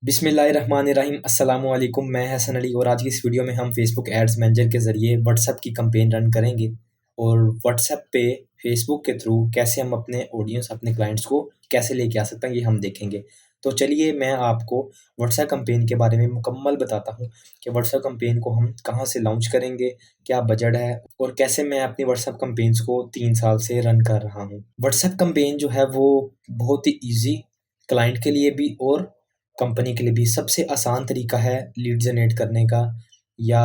बिस्मिल्लाहिर्रहमानिर्रहीम अस्सलाम वालेकुम। मैं हसन अली और आज की इस वीडियो में हम फेसबुक एड्स मैनेजर के ज़रिए व्हाट्सएप की कैंपेन रन करेंगे और व्हाट्सएप पे फेसबुक के थ्रू कैसे हम अपने ऑडियंस अपने क्लाइंट्स को कैसे लेके आ सकते हैं, ये हम देखेंगे। तो चलिए मैं आपको व्हाट्सएप कैंपेन के बारे में मुकम्मल बताता हूँ कि व्हाट्सएप कैंपेन को हम कहाँ से लॉन्च करेंगे, क्या बजट है और कैसे मैं अपनी व्हाट्सएप कैंपेन्स को 3 साल से रन कर रहा हूँ। व्हाट्सएप कैंपेन जो है वो बहुत ही ईज़ी, क्लाइंट के लिए भी और कंपनी के लिए भी सबसे आसान तरीका है लीड जनरेट करने का या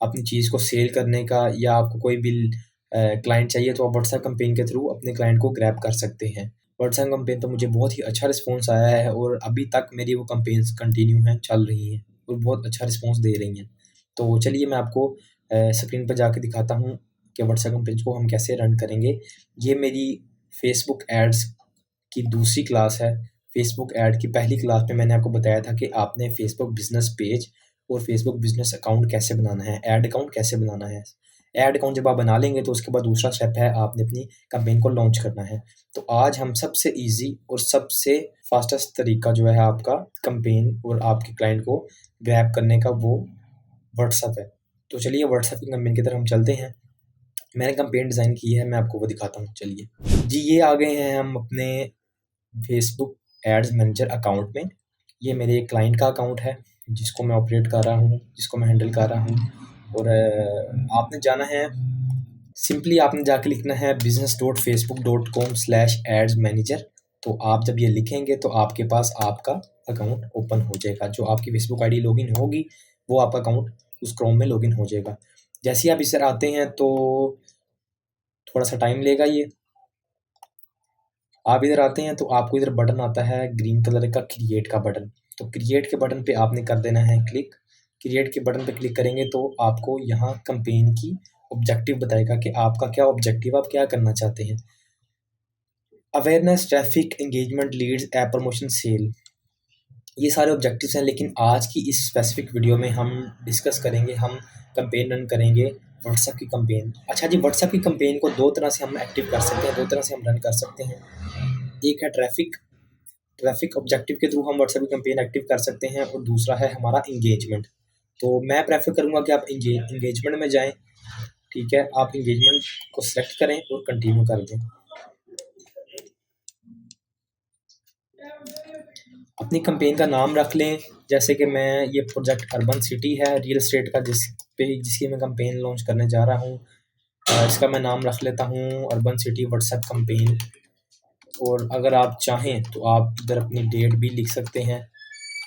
अपनी चीज़ को सेल करने का, या आपको कोई भी क्लाइंट चाहिए तो आप व्हाट्सएप कैंपेन के थ्रू अपने क्लाइंट को ग्रैब कर सकते हैं। व्हाट्सएप कैंपेन तो मुझे बहुत ही अच्छा रिस्पॉन्स आया है और अभी तक मेरी वो कैंपेन्स कंटिन्यू हैं, चल रही हैं और बहुत अच्छा रिस्पॉन्स दे रही हैं। तो चलिए मैं आपको स्क्रीन पर जाके दिखाता हूँ कि व्हाट्सएप कैंपेन को हम कैसे रन करेंगे। ये मेरी फेसबुक एड्स की दूसरी क्लास है। फेसबुक ऐड की पहली क्लास में मैंने आपको बताया था कि आपने फेसबुक बिज़नेस पेज और फेसबुक बिज़नेस अकाउंट कैसे बनाना है, ऐड अकाउंट कैसे बनाना है। ऐड अकाउंट जब आप बना लेंगे तो उसके बाद दूसरा स्टेप है आपने अपनी कैंपेन को लॉन्च करना है। तो आज हम सबसे ईज़ी और सबसे फास्टेस्ट तरीका जो है आपका कैंपेन और आपके क्लाइंट को ग्रैब करने का, वो व्हाट्सएप है। तो चलिए व्हाट्सएप की कैंपेन की तरफ हम चलते हैं। मैंने कैंपेन डिज़ाइन की है, मैं आपको वो दिखाता हूँ। चलिए जी, ये आ गए हैं हम अपने फेसबुक एड्स मैनेजर अकाउंट में। ये मेरे एक क्लाइंट का अकाउंट है जिसको मैं ऑपरेट कर रहा हूँ, जिसको मैं हैंडल कर रहा हूँ। और आपने जाना है, सिंपली आपने जाके लिखना है business.facebook.com/ads manager। तो आप जब ये लिखेंगे तो आपके पास आपका अकाउंट ओपन हो जाएगा। जो आपकी फेसबुक आईडी लॉगिन होगी वो आपका अकाउंट उस क्रोम में लॉगिन हो जाएगा। जैसे ही आप इस तरह आते हैं तो थोड़ा सा टाइम लेगा ये। आप इधर आते हैं तो आपको इधर बटन आता है ग्रीन कलर का, क्रिएट का बटन। तो क्रिएट के बटन पे आपने कर देना है क्लिक। क्रिएट के बटन पे क्लिक करेंगे तो आपको यहाँ कैंपेन की ऑब्जेक्टिव बताएगा कि आपका क्या ऑब्जेक्टिव, आप क्या करना चाहते हैं। Awareness, traffic, engagement, leads, app promotion, sale, ये सारे ऑब्जेक्टिव्स हैं। लेकिन आज की इस स्पेसिफिक वीडियो में हम डिस्कस करेंगे, हम कैंपेन रन करेंगे व्हाट्सएप की कैंपेन। अच्छा जी, व्हाट्सएप की कैंपेन को दो तरह से हम एक्टिव कर सकते हैं, दो तरह से हम रन कर सकते हैं। एक है ट्रैफिक। ट्रैफिक ऑब्जेक्टिव के थ्रू हम व्हाट्सएप की कैंपेन एक्टिव कर सकते हैं और दूसरा है हमारा इंगेजमेंट। तो मैं प्रेफर करूँगा कि आप इंगेजमेंट में जाएं। ठीक है, आप इंगेजमेंट को सिलेक्ट करें और कंटिन्यू कर दें। अपनी कैंपेन का नाम रख लें, जैसे कि मैं, ये प्रोजेक्ट अर्बन सिटी है रियल एस्टेट का, जिसकी मैं कैंपेन लॉन्च करने जा रहा हूँ। इसका मैं नाम रख लेता हूँ अर्बन सिटी व्हाट्सएप कैंपेन। और अगर आप चाहें तो आप इधर अपनी डेट भी लिख सकते हैं,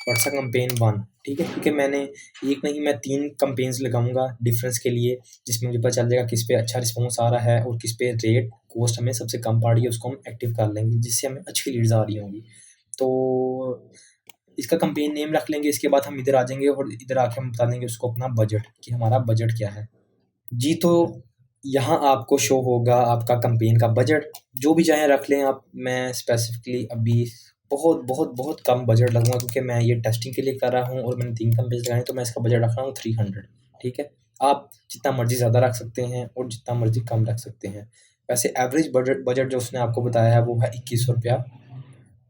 व्हाट्सएप कैंपेन 1। ठीक है, क्योंकि मैंने एक नहीं, मैं 3 कैंपेन्स लगाऊंगा डिफरेंस के लिए, जिसमें मुझे पता चल जाएगा किस पे अच्छा रिस्पॉन्स आ रहा है और किस पे रेट कॉस्ट हमें सबसे कम पड़ रही है, उसको हम एक्टिव कर लेंगे जिससे हमें अच्छी लीड्स आ रही होंगी। तो इसका कैंपेन नेम रख लेंगे। इसके बाद हम इधर आ जाएंगे और इधर आके हम बता देंगे उसको अपना बजट, कि हमारा बजट क्या है जी। तो यहाँ आपको शो होगा आपका कैंपेन का बजट, जो भी चाहें रख लें आप। मैं स्पेसिफिकली अभी बहुत बहुत बहुत कम बजट लगूंगा क्योंकि मैं ये टेस्टिंग के लिए कर रहा हूँ और मैंने 3 कैंपेन लगाए, तो मैं इसका बजट रख रहा हूँ 300। ठीक है, आप जितना मर्जी ज़्यादा रख सकते हैं और जितना मर्जी कम रख सकते हैं। वैसे एवरेज बजट जो उसने आपको बताया है वो है 2100 रुपया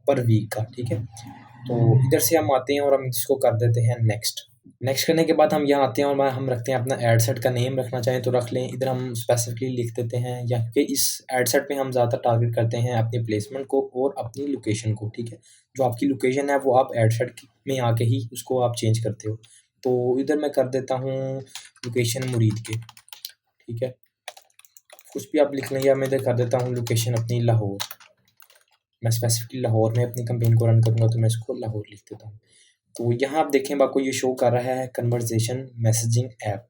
पर वीक का। ठीक है, तो इधर से हम आते हैं और हम इसको कर देते हैं नेक्स्ट। नेक्स्ट करने के बाद हम यहाँ आते हैं और हम रखते हैं अपना एड सेट का नेम, रखना चाहें तो रख लें। इधर हम स्पेसिफिकली लिख देते हैं, या क्योंकि इस एड सेट पे हम ज़्यादातर टारगेट करते हैं अपनी प्लेसमेंट को और अपनी लोकेशन को। ठीक है, जो आपकी लोकेशन है वो आप एड सेट में आके ही उसको आप चेंज करते हो। तो इधर मैं कर देता हूँ लोकेशन मुरीद के। ठीक है, कुछ भी आप लिख लें, या मैं इधर कर देता हूँ लोकेशन अपनी लाहौर। मैं स्पेसिफिकली लाहौर में अपनी कैंपेन को रन करूँगा तो मैं इसको लाहौर लिख देता हूँ। तो यहाँ आप देखें, आपको ये शो कर रहा है कन्वर्सेशन मैसेजिंग ऐप।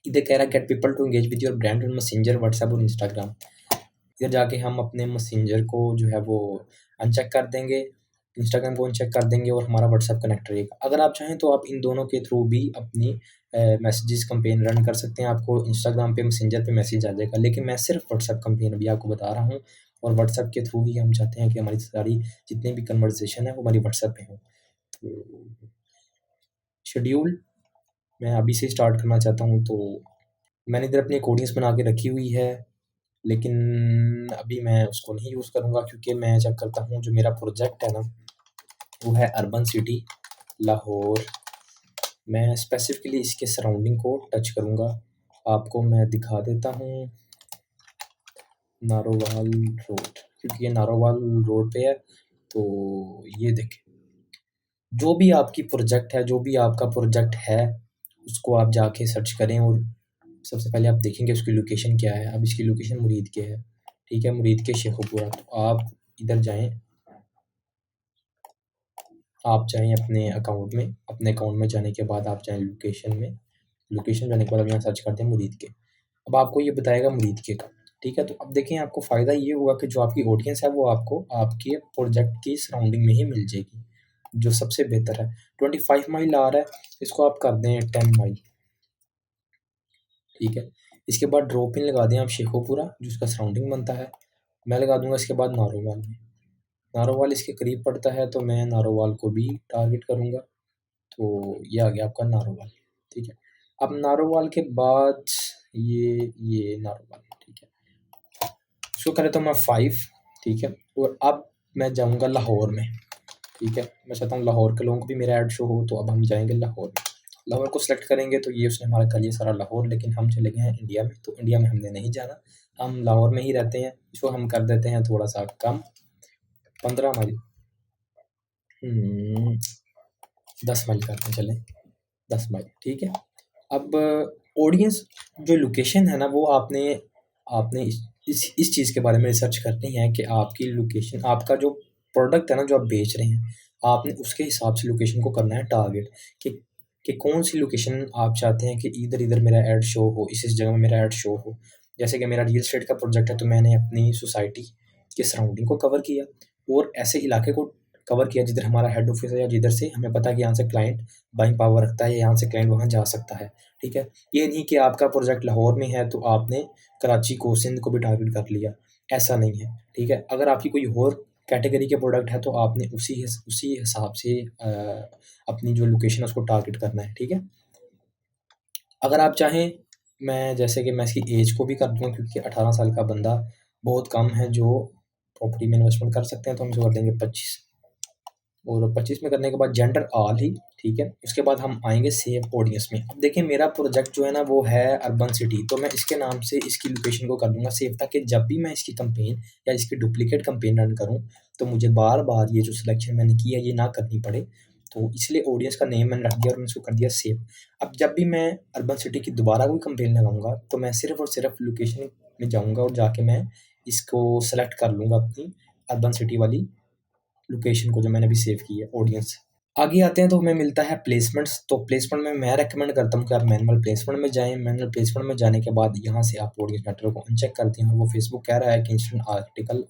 इधर कह रहा है get people to engage with your brand on Messenger, WhatsApp और इंस्टाग्राम। इधर जाके हम अपने मैसेंजर को जो है वो अनचेक कर देंगे, इंस्टाग्राम को अनचेक कर देंगे और हमारा व्हाट्सएप कनेक्ट रहेगा। अगर आप चाहें तो आप इन दोनों के थ्रू भी अपनी मैसेजेस कैंपेन रन कर सकते हैं। आपको इंस्टाग्राम पे मैसेंजर पे मैसेज आ जाएगा, लेकिन मैं सिर्फ व्हाट्सएप कैंपेन अभी आपको बता रहा हूँ और व्हाट्सएप के थ्रू ही हम चाहते हैं कि हमारी सारी जितनी भी कन्वर्सेशन है वो हमारी व्हाट्सएप पे हो। तो शेड्यूल मैं अभी से स्टार्ट करना चाहता हूँ, तो मैंने इधर अपनी एक ऑडियंस बना के रखी हुई है, लेकिन अभी मैं उसको नहीं यूज़ करूँगा क्योंकि मैं चेक करता हूँ जो मेरा प्रोजेक्ट है ना, वो है अर्बन सिटी लाहौर। मैं स्पेसिफिकली इसके सराउंडिंग को टच करूँगा, आपको मैं दिखा देता हूँ नारोवाल रोड, क्योंकि ये नारोवाल रोड पे है। तो ये देखें, जो भी आपकी प्रोजेक्ट है, जो भी आपका प्रोजेक्ट है, उसको आप जाके सर्च करें और सबसे पहले आप देखेंगे उसकी लोकेशन क्या है। अब इसकी लोकेशन मुरीद के है, ठीक है, मुरीद के शेखुपुरा। तो आप इधर जाएँ, आप जाएँ अपने अकाउंट में, अपने अकाउंट में जाने के बाद आप जाएँ लोकेशन में, लोकेशन जाने के बाद आप यहाँ सर्च करते हैं मुरीद के। अब आपको ये बताएगा मुरीद के का, ठीक है। तो अब देखें, आपको फ़ायदा ये हुआ कि जो आपकी ऑडियंस है वो आपको आपके प्रोजेक्ट की सराउंडिंग में ही मिल जाएगी, जो सबसे बेहतर है। 25 माइल आ रहा है, इसको आप कर दें 10 माइल, ठीक है। इसके बाद ड्रॉप इन लगा दें आप शेखोपुरा, जो उसका सराउंडिंग बनता है। मैं लगा दूंगा इसके बाद नारोवाल में, नारोवाल इसके करीब पड़ता है, तो मैं नारोवाल को भी टारगेट करूँगा। तो ये आ गया आपका नारोवाल, ठीक है। अब नारोवाल के बाद ये नारोवाल, ठीक है, इसको करें तो मैं 5, ठीक है। और अब मैं जाऊँगा लाहौर में, ठीक है। मैं चाहता हूँ लाहौर के लोगों को भी मेरा ऐड शो हो, तो अब हम जाएंगे लाहौर में। लाहौर को सेलेक्ट करेंगे तो ये उसने हमारा कर लिया सारा लाहौर, लेकिन हम चले गए हैं इंडिया में, तो इंडिया में हमने नहीं जाना, हम लाहौर में ही रहते हैं। इसको हम कर देते हैं थोड़ा सा कम, 15 माइल, 10 माइल करते हैं, चलें 10 माइल, ठीक है। अब ऑडियंस जो लोकेशन है ना, वो आपने आपने इस चीज़ के बारे में रिसर्च करनी है कि आपकी लोकेशन, आपका जो प्रोडक्ट है ना जो आप बेच रहे हैं, आपने उसके हिसाब से लोकेशन को करना है टारगेट, कि कि कौन सी लोकेशन आप चाहते हैं कि इधर इधर मेरा ऐड शो हो, इस जगह में मेरा ऐड शो हो। जैसे कि मेरा रियल एस्टेट का प्रोजेक्ट है, तो मैंने अपनी सोसाइटी के सराउंडिंग को कवर किया और ऐसे इलाके को कवर किया जिधर हमारा हेड ऑफिस है, या जिधर से हमें पता है कि यहाँ से क्लाइंट बाइंग पावर रखता है, या यहाँ से क्लाइंट वहाँ जा सकता है, ठीक है। ये नहीं कि आपका प्रोजेक्ट लाहौर में है तो आपने कराची को, सिंध को भी टारगेट कर लिया, ऐसा नहीं है, ठीक है। अगर आपकी कोई और कैटेगरी के प्रोडक्ट है तो आपने उसी हिसाब से अपनी जो लोकेशन है उसको टारगेट करना है, ठीक है। अगर आप चाहें, मैं जैसे कि मैं इसकी एज को भी कर दूँगा, क्योंकि 18 साल का बंदा बहुत कम है जो प्रॉपर्टी में इन्वेस्टमेंट कर सकते हैं, तो हम इसको कर देंगे 25। और 25 में करने के बाद जेंडर ऑल ही, ठीक है। उसके बाद हम आएँगे सेव ऑडियंस में। अब देखिए, मेरा प्रोजेक्ट जो है ना वो है अर्बन सिटी, तो मैं इसके नाम से इसकी लोकेशन को कर दूँगा सेव, ताकि जब भी मैं इसकी कैंपेन या इसकी डुप्लिकेट कैंपेन रन करूँ, तो मुझे बार-बार ये जो सिलेक्शन मैंने की है ये ना करनी पड़े। तो इसलिए ऑडियंस का नेम मैंने रख दिया और मैंने इसको कर दिया सेव। अब जब भी मैं अर्बन सिटी की दोबारा कोई कैंपेन लगाऊँगा, तो मैं सिर्फ़ और सिर्फ़ लोकेशन में जाऊँगा और जाके मैं इसको सेलेक्ट कर लूँगा अपनी अर्बन सिटी वाली लोकेशन को, जो मैंने अभी सेव की है ऑडियंस। आगे आते हैं तो हमें मिलता है प्लेसमेंट्स। तो प्लेसमेंट में मैं रेकमेंड करता हूँ कि आप मैनुअल प्लेसमेंट में जाएँ। मैनुअल प्लेसमेंट में जाने के बाद यहाँ से आप ऑडियंस नेटवर्क को अनचेक करते हैं, और वो फेसबुक कह रहा है कि instant article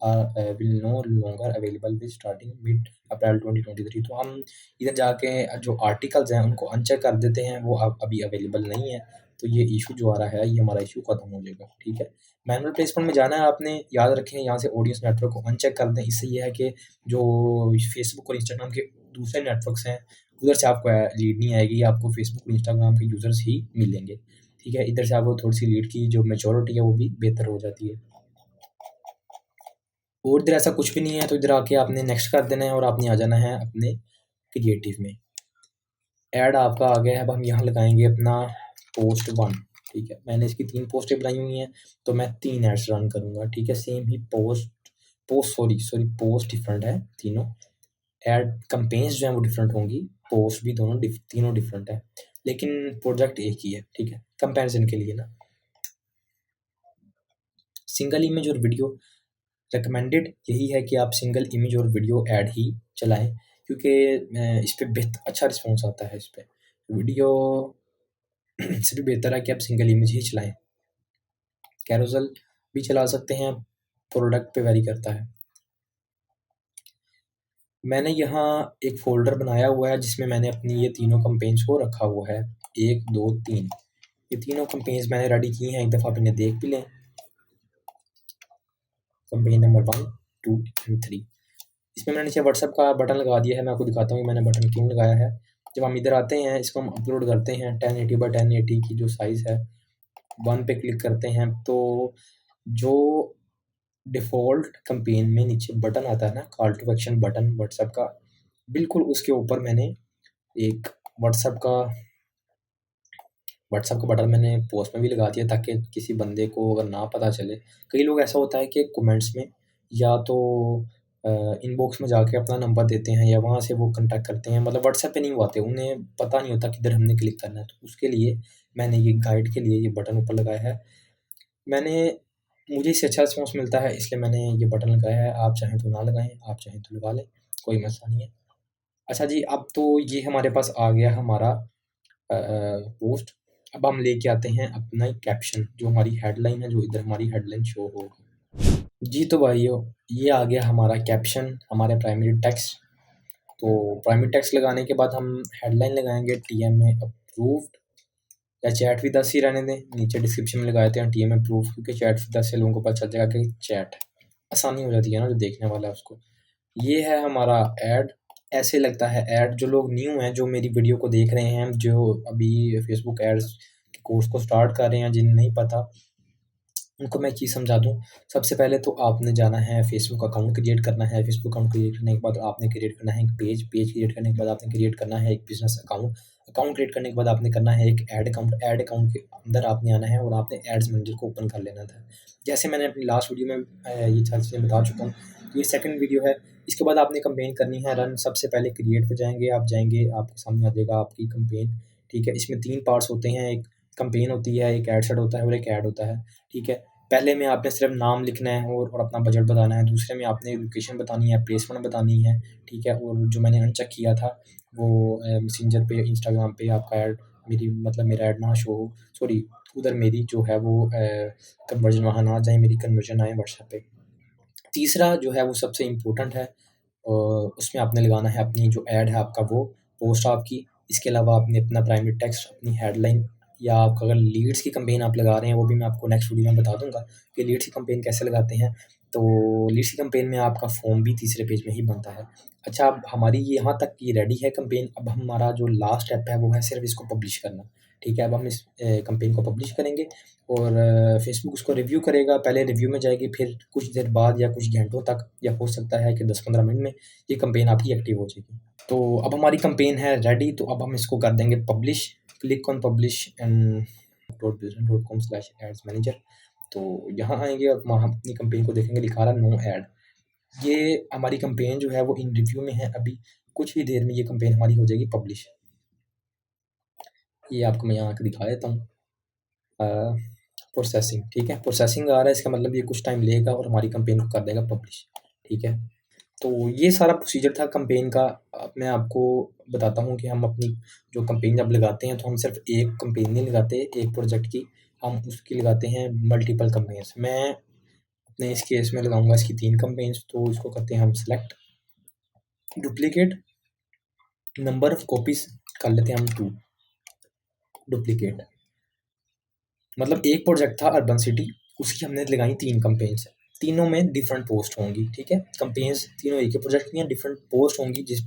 will no longer available with starting mid April 2023। तो हम इधर जाके जो आर्टिकल्स हैं उनको अनचेक कर देते हैं, वो अब अभी अवेलेबल नहीं है। तो ये इशू जो आ रहा है, ये हमारा इशू खत्म हो जाएगा, ठीक है। मैनुअल प्लेसमेंट में जाना है आपने, याद रखें यहाँ से ऑडियंस नेटवर्क को अनचेक कर दें। इससे ये है कि जो फेसबुक और इंस्टाग्राम के दूसरे नेटवर्क्स हैं, उधर से आपको लीड नहीं आएगी, आपको फेसबुक और इंस्टाग्राम के यूज़र्स ही मिलेंगे, ठीक है। इधर से आपको थोड़ी-सी लीड की जो मैच्योरिटी है वो भी बेहतर हो जाती है। और इधर ऐसा कुछ भी नहीं है, तो इधर आके आपने नेक्स्ट कर देना है और आपने आ जाना है अपने क्रिएटिव में। ऐड आपका आ गया है, अब हम यहाँ लगाएँगे अपना पोस्ट 1, ठीक है। मैंने इसकी 3 पोस्टें बनाई हुई हैं, तो मैं 3 एड्स रन करूँगा, ठीक है। सेम ही पोस्ट डिफरेंट है तीनों, ऐड कैंपेन्स जो हैं वो डिफरेंट होंगी, पोस्ट भी तीनों डिफरेंट है, लेकिन प्रोजेक्ट एक ही है, ठीक है, कंपैरिजन के लिए ना। सिंगल इमेज और वीडियो रिकमेंडेड यही है कि आप सिंगल इमेज और वीडियो ऐड ही चलाएँ, क्योंकि इस पे अच्छा रिस्पॉन्स आता है इस पे। वीडियो से भी बेहतर है कि आप सिंगल इमेज ही चलाएँ। कैरोसेल भी चला सकते हैं, प्रोडक्ट पे वैरी करता है। मैंने यहाँ एक फ़ोल्डर बनाया हुआ है जिसमें मैंने अपनी ये तीनों कैंपेन्स को रखा हुआ है, 1, 2, 3। ये तीनों कैंपेन्स मैंने रेडी की हैं, एक दफ़ा आप इन्हें देख भी लें। Campaign number 1, 2 and 3। इसमें मैंने नीचे व्हाट्सएप का बटन लगा दिया है, मैं आपको दिखाता हूँ कि मैंने बटन क्यों लगाया है। जब हम इधर आते हैं, इसको हम अपलोड करते हैं 1080 बाई 1080 की जो साइज़ है, 1 पे क्लिक करते हैं, तो जो डिफ़ॉल्ट कैंपेन में नीचे बटन आता है ना, call to action button WhatsApp का, बिल्कुल उसके ऊपर मैंने एक व्हाट्सएप का बटन मैंने पोस्ट में भी लगा दिया, ताकि किसी बंदे को अगर ना पता चले। कई लोग ऐसा होता है कि कमेंट्स में या तो इनबॉक्स में जाके अपना नंबर देते हैं या वहाँ से वो कॉन्टैक्ट करते हैं, मतलब व्हाट्सएप पे नहीं वो आते, उन्हें पता नहीं होता किधर हमने क्लिक करना है। तो उसके लिए मैंने ये गाइड के लिए ये बटन ऊपर लगाया है। मैंने मुझे इससे अच्छा रिस्पॉन्स मिलता है, इसलिए मैंने ये बटन लगाया है। आप चाहें तो ना लगाएँ, आप चाहें तो लगा लें, कोई मसला नहीं है। अच्छा जी, अब तो ये हमारे पास आ गया हमारा पोस्ट। अब हम लेके आते हैं अपना एक कैप्शन, जो हमारी हेडलाइन है, जो इधर हमारी हेडलाइन शो होगी। जी तो भाइयों, ये आ गया हमारा कैप्शन, हमारे प्राइमरी टेक्स्ट। तो प्राइमरी टेक्स्ट लगाने के बाद हम हेडलाइन लगाएंगे टीएमए अप्रूव्ड, या चैट विद अस ही रहने दें, नीचे डिस्क्रिप्शन में लगा देते हैं टीएमए अप्रूव्ड, क्योंकि चैट विद अस से लोगों को पता चल जाएगा कि चैट आसानी हो जाती है ना जो देखने वाला है उसको। ये है हमारा ऐड। ऐसे लगता है ऐड। जो लोग न्यू हैं, जो मेरी वीडियो को देख रहे हैं, जो अभी फेसबुक एड्स के कोर्स को स्टार्ट कर रहे हैं, जिन्हें नहीं पता, उनको मैं एक चीज़ समझा दूँ। सबसे पहले तो आपने जाना है, फेसबुक अकाउंट क्रिएट करना है। फेसबुक अकाउंट क्रिएट करने के बाद आपने क्रिएट करना है एक पेज क्रिएट करने के बाद आपने क्रिएट करना है एक बिज़नेस अकाउंट क्रिएट करने के बाद आपने करना है एक ऐड अकाउंट के अंदर आपने आना है और आपने एड्स मैनेजर को ओपन कर लेना था। जैसे मैंने अपनी लास्ट वीडियो में ये सारी चीज़ें बता चुका हूँ। ये सेकंड वीडियो है। इसके बाद आपने कैंपेन करनी है रन। सबसे पहले क्रिएट पे जाएँगे, आप जाएँगे, आपके सामने आ जाएगा आपकी कैंपेन, ठीक है? इसमें 3 पार्ट्स होते हैं, एक कैंपेन होती है, एक एड सेट होता है और एक ऐड होता है, ठीक है? पहले में आपने सिर्फ नाम लिखना है और अपना बजट बताना है। दूसरे में आपने लोकेशन बतानी है, प्लेसमेंट बतानी है, ठीक है? और जो मैंने अनचेक किया था वो मैसेंजर पे, इंस्टाग्राम पे आपका ऐड, मेरा ऐड ना शो हो, सॉरी, उधर मेरी जो है वो कन्वर्जन वहाँ ना जाए, मेरी कन्वर्जन आए व्हाट्सएप पे। तीसरा जो है वो सबसे इम्पोर्टेंट है, उसमें आपने लगाना है अपनी जो ऐड है आपका, वो पोस्ट आपकी। इसके अलावा आपने अपना प्राइमरी टेक्स्ट, अपनी हेडलाइन, या आपका अगर लीड्स की कैंपेन आप लगा रहे हैं, वो भी मैं आपको नेक्स्ट वीडियो में बता दूँगा कि लीड्स की कैंपेन कैसे लगाते हैं। तो लीड्स की कैंपेन में आपका फॉर्म भी तीसरे पेज में ही बनता है। अच्छा, अब हमारी ये यहाँ तक ये रेडी है कैंपेन। अब हमारा जो लास्ट स्टेप है वो है सिर्फ इसको पब्लिश करना, ठीक है? अब हम इस कैंपेन को पब्लिश करेंगे और फेसबुक उसको रिव्यू करेगा। पहले रिव्यू में जाएगी, फिर कुछ देर बाद या कुछ घंटों तक, या हो सकता है कि 10-15 मिनट में ये कैंपेन आपकी एक्टिव हो जाएगी। तो अब हमारी कैंपेन है रेडी, तो अब हम इसको कर देंगे publish. Click on publish and .business.com/ads-manager। तो यहाँ आएँगे और वहाँ अपनी कैंपेन को देखेंगे, लिखा रहा नो ऐड। ये हमारी कैंपेन जो है वो इन रिव्यू में है अभी। कुछ ही देर में ये कैंपेन हमारी हो जाएगी पब्लिश। ये आपको मैं यहाँ आके दिखा देता हूँ। प्रोसेसिंग, ठीक है? प्रोसेसिंग आ रहा है, इसका मतलब ये कुछ टाइम लेगा और हमारी कैंपेन को कर देगा पब्लिश, ठीक है? तो ये सारा प्रोसीजर था कैंपेन का। अब मैं आपको बताता हूँ कि हम अपनी जो कैंपेन जब लगाते हैं, तो हम सिर्फ एक कैंपेन नहीं लगाते एक प्रोजेक्ट की, हम उसकी लगाते हैं मल्टीपल कैंपेन्स। मैं अपने इस केस में लगाऊंगा इसकी 3 कैंपेन्स। तो इसको करते हैं हम select, duplicate, number of copies कर लेते हैं हम 2, डुप्लीकेट। मतलब एक प्रोजेक्ट था अर्बन सिटी, उसकी हमने लगाई 3 कैंपेन्स, तीनों में डिफरेंट पोस्ट होंगी, ठीक है? कैंपेन्स तीनों एक ही प्रोजेक्ट की हैं, डिफरेंट पोस्ट होंगी। जिस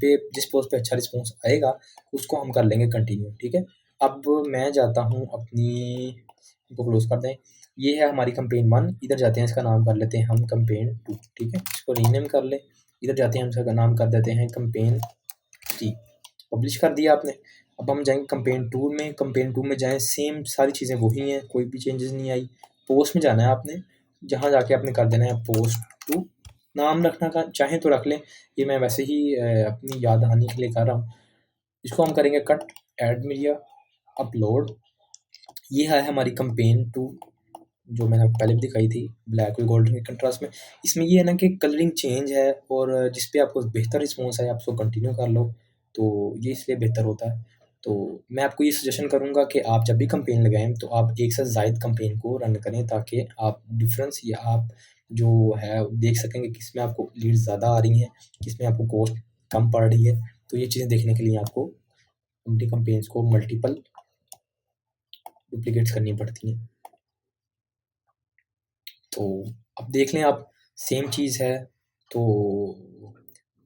पोस्ट पे अच्छा रिस्पॉन्स आएगा उसको हम कर लेंगे कंटिन्यू, ठीक है? अब मैं जाता हूँ अपनी, इनको क्लोज कर दें। ये है हमारी कैंपेन 1। इधर जाते हैं, इसका नाम कर लेते हैं हम कैंपेन 2, ठीक है? इसको रीनेम कर लें। इधर जाते हैं, हम इसका नाम कर देते हैं कैंपेन 3। पब्लिश कर दिया आपने। अब हम जाएंगे कैंपेन 2 में। कैंपेन 2 में जाएँ, सेम सारी चीज़ें वही हैं, कोई भी चेंजेस नहीं आई। पोस्ट में जाना है आपने, जहाँ जाके आपने कर देना है पोस्ट 2। नाम रखना का चाहें तो रख लें, ये मैं वैसे ही अपनी याद दहानी के लिए कर रहा हूँ। इसको हम करेंगे कट, ऐड मीडिया, अपलोड। ये है हमारी कैंपेन 2, जो मैंने आपको पहले भी दिखाई थी, ब्लैक और गोल्डन के कंट्रास्ट में। इसमें ये है ना कि कलरिंग चेंज है, और जिस पे आपको बेहतर रिस्पॉन्स आए आप उसको कंटिन्यू कर लो, तो ये इसलिए बेहतर होता है। तो मैं आपको ये सजेशन करूँगा कि आप जब भी कैंपेन लगाएँ, तो आप एक से ज़ायद कैंपेन को रन करें, ताकि आप डिफरेंस, या आप जो है देख सकें कि किसमें आपको लीड्स ज़्यादा आ रही हैं, किसमें आपको कॉस्ट कम पड़ रही है। तो ये चीज़ें देखने के लिए आपको अपनी कैंपेन्स को मल्टीपल डुप्लिकेट्स करनी पड़ती हैं। तो अब देख लें आप, सेम चीज़ है। तो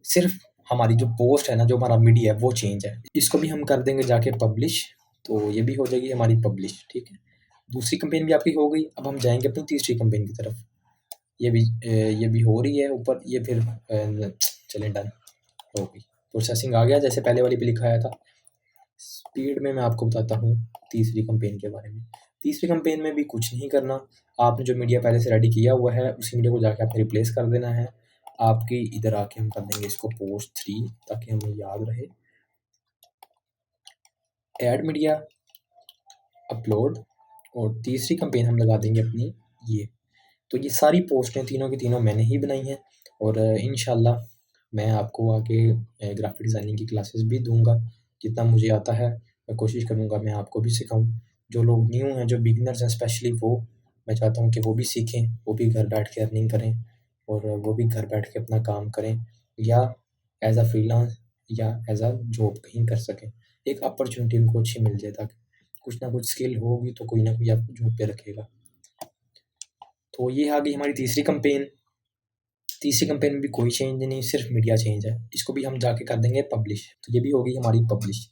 सिर्फ हमारी जो पोस्ट है ना, जो हमारा मीडिया है, वो चेंज है। इसको भी हम कर देंगे जाके पब्लिश, तो ये भी हो जाएगी हमारी पब्लिश, ठीक है? दूसरी कैंपेन भी आपकी हो गई। अब हम जाएँगे अपनी तीसरी कैंपेन की तरफ। ये भी हो रही है ऊपर, ये फिर चलें, डन हो गई। प्रोसेसिंग आ गया जैसे पहले वाली पे लिखाया था। स्पीड में मैं आपको बताता हूँ तीसरी कैंपेन के बारे में। तीसरी कैंपेन में भी कुछ नहीं करना, आपने जो मीडिया पहले से रेडी किया हुआ है उसी मीडिया को जाके आपने रिप्लेस कर देना है। आपकी इधर आके हम कर देंगे इसको पोस्ट 3 ताकि हमें याद रहे। ऐड मीडिया, अपलोड, और तीसरी कैंपेन हम लगा देंगे अपनी ये। तो ये सारी पोस्टें तीनों की तीनों मैंने ही बनाई हैं और इंशाल्लाह मैं आपको आगे ग्राफिक डिज़ाइनिंग की क्लासेस भी दूंगा। जितना मुझे आता है मैं कोशिश करूंगा मैं आपको भी सिखाऊं। जो लोग न्यू हैं, जो बिगिनर्स हैं स्पेशली, वो मैं चाहता हूं कि वो भी सीखें, वो भी घर बैठ के अर्निंग करें और वो भी घर बैठ के अपना काम करें या एज अ फ्रीलांस या एज अ जॉब कहीं कर सकें। एक अपॉर्चुनिटी उनको अच्छी मिल जाए ताकि कुछ ना कुछ स्किल होगी तो कोई ना कोई आपको जॉब पे रखेगा। तो ये आ गई हमारी तीसरी कैंपेन। तीसरी कैंपेन में भी कोई चेंज नहीं, सिर्फ मीडिया चेंज है। इसको भी हम जाके कर देंगे पब्लिश, तो ये भी होगी हमारी पब्लिश।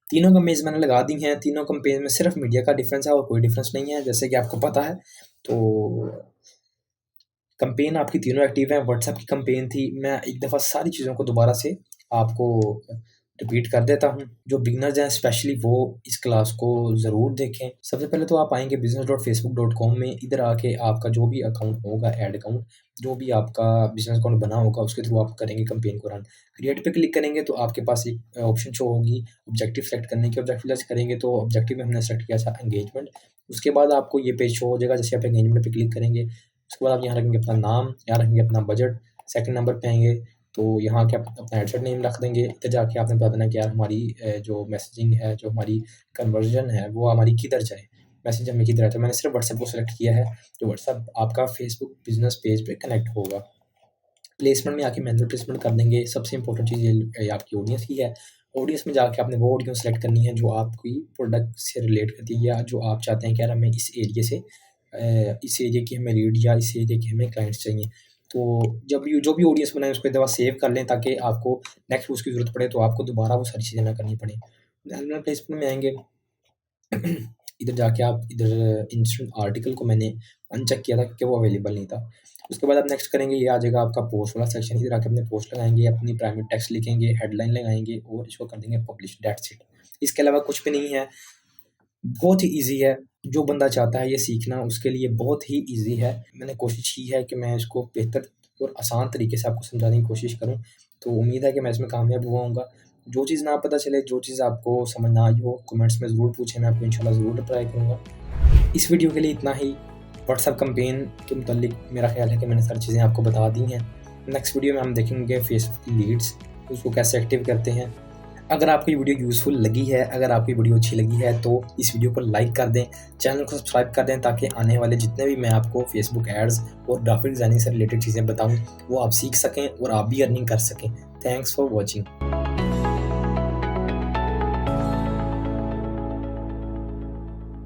तीनों कैंपेन्स मैंने लगा दी हैं। तीनों कैंपेन में सिर्फ मीडिया का डिफरेंस है और कोई डिफरेंस नहीं है, जैसे कि आपको पता है। तो कैंपेन आपकी तीनों एक्टिव हैं। व्हाट्सएप की कैंपेन थी, मैं एक दफ़ा सारी चीज़ों को दोबारा से आपको रिपीट कर देता हूँ। जो बिगनर्स हैं स्पेशली वो इस क्लास को ज़रूर देखें। सबसे पहले तो आप आएंगे business.facebook.com में। इधर आके आपका जो भी अकाउंट होगा, ऐड अकाउंट, जो भी आपका बिजनेस अकाउंट बना होगा उसके थ्रू आप करेंगे कैंपेन को रन। क्रिएट पे क्लिक करेंगे तो आपके पास एक ऑप्शन शो होगी ऑब्जेक्टिव सेलेक्ट करने की। ऑब्जेक्टिव सेलेक्ट करेंगे तो ऑब्जेक्टिव में हमने सेलेक्ट किया था एंगेजमेंट। उसके बाद आपको ये पेज शो हो जाएगा। जैसे आप एंगेजमेंट पे क्लिक करेंगे उसके बाद आप यहाँ रखेंगे अपना नाम, यहाँ रखेंगे अपना बजट। सेकंड नंबर पे आएंगे तो यहाँ के आप अपना हेडसेट नेम रख देंगे। इधर जाके आपने बता देना कि यार हमारी जो मैसेजिंग है, जो हमारी कन्वर्जन है वो हमारी किधर जाए, मैसेज हमें किधर आए। तो मैंने सिर्फ व्हाट्सएप को सेलेक्ट किया है, जो व्हाट्सएप आपका फेसबुक बिजनेस पेज पे कनेक्ट होगा। प्लेसमेंट में आके मैनुअल प्लेसमेंट कर देंगे। सबसे इंपॉर्टेंट चीज़ ये आपकी ऑडियंस की है। ऑडियंस में जाके आपने वो ऑडियंस सेलेक्ट करनी है जो आपकी प्रोडक्ट से रिलेट करती है या जो आप चाहते हैं कि यार हमें इस एरिया से इस एरिया की हमें रीड या इस एरिया के हमें क्लाइंट्स चाहिए। तो जब भी जो भी ऑडियंस बनाए उसको एक दफ़ा सेव कर लें ताकि आपको नेक्स्ट उसकी ज़रूरत पड़े तो आपको दोबारा वो सारी चीज़ें ना करनी पड़े। मैनुअल प्लेसमेंट में आएंगे इधर जाके आप इधर इंस्टेंट आर्टिकल को मैंने अनचेक किया था क्योंकि वो अवेलेबल नहीं था। उसके बाद आप नेक्स्ट करेंगे, ये आ जाएगा आपका पोस्ट वाला सेक्शन। इधर आके अपने पोस्ट लगाएंगे, अपनी प्राइमरी टेक्स्ट लिखेंगे, हेडलाइन लगाएंगे और इसको कर देंगे पब्लिश। That's it. इसके अलावा कुछ भी नहीं है। बहुत ही ईजी है। जो बंदा चाहता है ये सीखना उसके लिए बहुत ही ईजी है। मैंने कोशिश की है कि मैं इसको बेहतर और आसान तरीके से आपको समझाने की कोशिश करूं, तो उम्मीद है कि मैं इसमें कामयाब हुआ हूँगा। जो चीज़ ना पता चले, जो चीज़ आपको समझ ना आई हो, कमेंट्स में ज़रूर पूछें, मैं आपको इंशाल्लाह ज़रूर रिप्लाई करूँगा। इस वीडियो के लिए इतना ही। व्हाट्सएप कैंपेन के मुतालिक मेरा ख्याल है कि मैंने सारी चीज़ें आपको बता दी हैं। नेक्स्ट वीडियो में हम देखेंगे फेसबुक की लीड्स, उसको कैसे एक्टिव करते हैं। अगर आपको ये वीडियो यूज़फुल लगी है, अगर आपको ये वीडियो अच्छी लगी है तो इस वीडियो को लाइक कर दें, चैनल को सब्सक्राइब कर दें ताकि आने वाले जितने भी मैं आपको फेसबुक एड्स और ग्राफिक डिज़ाइनिंग से रिलेटेड चीज़ें बताऊं वो आप सीख सकें और आप भी अर्निंग कर सकें। Thanks for watching.